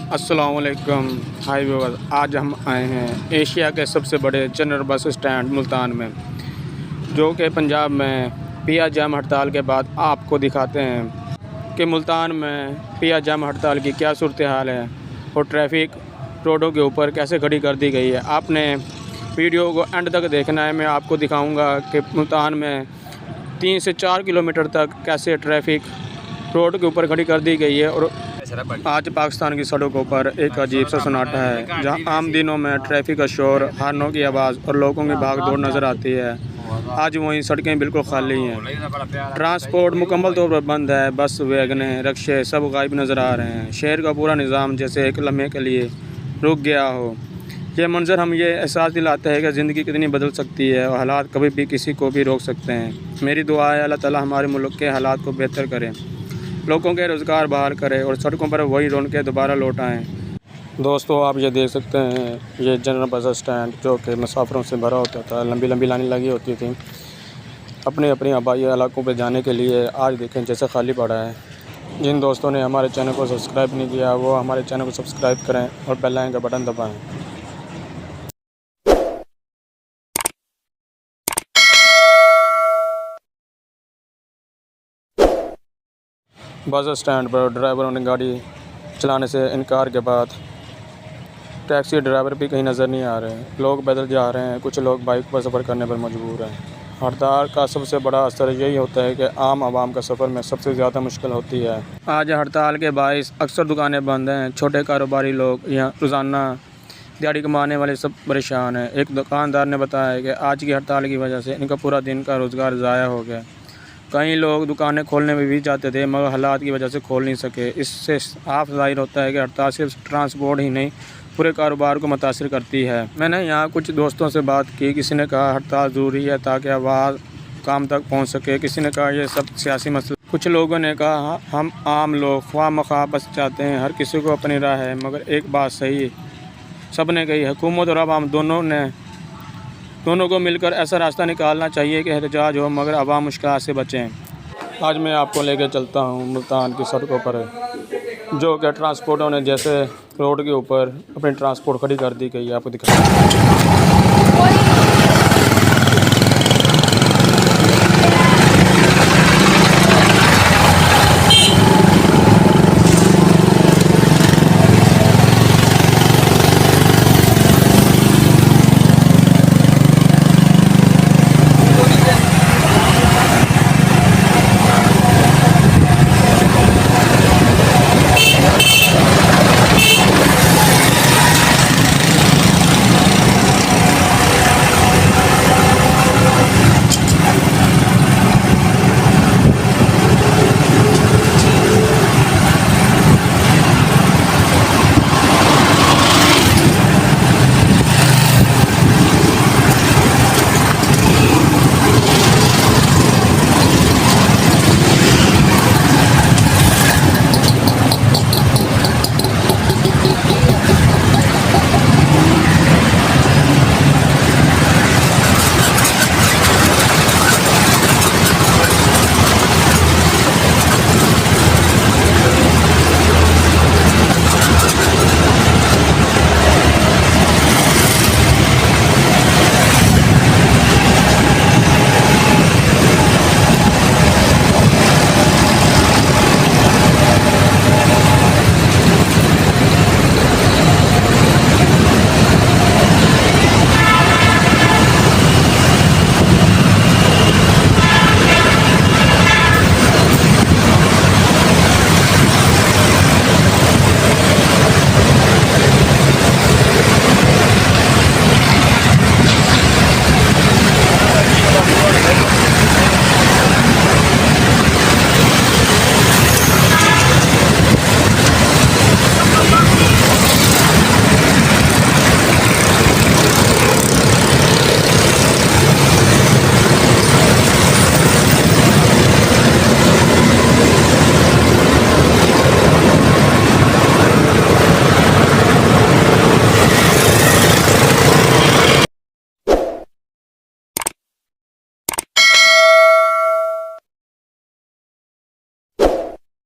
अस्सलाम वालेकुम। हाय व्यूअर्स, आज हम आए हैं एशिया के सबसे बड़े जनरल बस स्टैंड मुल्तान में, जो कि पंजाब में पिया जाम हड़ताल के बाद आपको दिखाते हैं कि मुल्तान में पिया जाम हड़ताल की क्या सूरत हाल है और ट्रैफिक रोडों के ऊपर कैसे खड़ी कर दी गई है। आपने वीडियो को एंड तक देखना है। मैं आपको दिखाऊंगा कि मुल्तान में 3 से 4 किलोमीटर तक कैसे ट्रैफिक रोड के ऊपर खड़ी कर दी गई है। और आज पाकिस्तान की सड़कों पर एक अजीब सा सन्नाटा है, जहां आम दिनों में ट्रैफिक का शोर, हार्नों की आवाज़ और लोगों की भागदौड़ नज़र आती है। आज वहीं सड़कें बिल्कुल खाली हैं। ट्रांसपोर्ट मुकम्मल तौर पर बंद है। बस, वैगनें, रक्शे सब गायब नज़र आ रहे हैं। शहर का पूरा निज़ाम जैसे एक लम्हे के लिए रुक गया हो। ये मंजर हम ये एहसास दिलाता है कि ज़िंदगी कितनी बदल सकती है और हालात कभी भी किसी को भी रोक सकते हैं। मेरी दुआ है अल्लाह ताला हमारे मुल्क के हालात को बेहतर करे, लोगों के रोज़गार बहाल करे और सड़कों पर वही रौनकें दोबारा लौट आएँ। दोस्तों, आप ये देख सकते हैं, ये जनरल बस स्टैंड जो कि मुसाफिरों से भरा होता था, लंबी लंबी लाइनें लगी होती थी अपने अपने आबाई इलाकों पे जाने के लिए। आज देखें जैसे खाली पड़ा है। जिन दोस्तों ने हमारे चैनल को सब्सक्राइब नहीं किया वो हमारे चैनल को सब्सक्राइब करें और बेल आइकन का बटन दबाएँ। बस स्टैंड पर ड्राइवरों ने गाड़ी चलाने से इनकार के बाद टैक्सी ड्राइवर भी कहीं नज़र नहीं आ रहे। लोग पैदल जा रहे हैं, कुछ लोग बाइक पर सफ़र करने पर मजबूर हैं। हड़ताल का सबसे बड़ा असर यही होता है कि आम आवाम का सफ़र में सबसे ज़्यादा मुश्किल होती है। आज हड़ताल के बायस अक्सर दुकानें बंद हैं। छोटे कारोबारी लोग यहाँ रोज़ाना दिहाड़ी कमाने वाले सब परेशान हैं। एक दुकानदार ने बताया कि आज की हड़ताल की वजह से इनका पूरा दिन का रोज़गार ज़ाया हो गया। कई लोग दुकानें खोलने में भी चाहते थे मगर हालात की वजह से खोल नहीं सके। इससे साफ ज़ाहिर होता है कि हड़ताल सिर्फ ट्रांसपोर्ट ही नहीं पूरे कारोबार को मुतासिर करती है। मैंने यहाँ कुछ दोस्तों से बात की। किसी ने कहा हड़ताल ज़रूरी है ताकि आवाज़ काम तक पहुँच सके। किसी ने कहा ये सब सियासी मसला। कुछ लोगों ने कहा हम आम लोग ख्वाह मख्वाह बस चाहते हैं। हर किसी को अपनी राय है, मगर एक बात सही सब ने कही, हुकूमत और आवाम दोनों को मिलकर ऐसा रास्ता निकालना चाहिए कि एहतजाज हो मगर आवाम मुश्किल से बचें। आज मैं आपको लेकर चलता हूँ मुल्तान की सड़कों पर, जो कि ट्रांसपोर्टों ने जैसे रोड के ऊपर अपनी ट्रांसपोर्ट खड़ी कर दी गई है। आपको दिखा